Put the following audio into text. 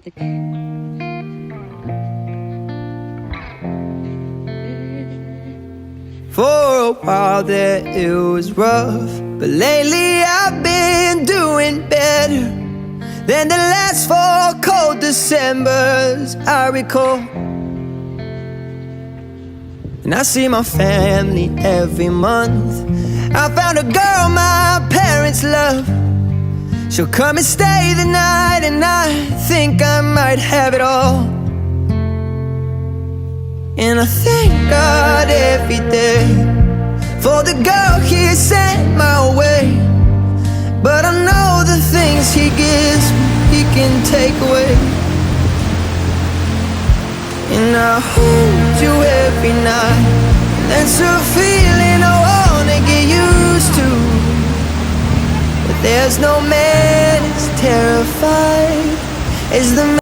For a while there it was rough, but lately I've been doing better than the last 4 cold Decembers I recall. And I see my family every month. I found a girl my parents love. She'll come and stay the night, and I think I might have it all. And I thank God every day for the girl He sent my way. But I know the things He gives me, He can take away. And I hold you every night, and that's a feeling I wanna get used to. But there's no man as terrified as the man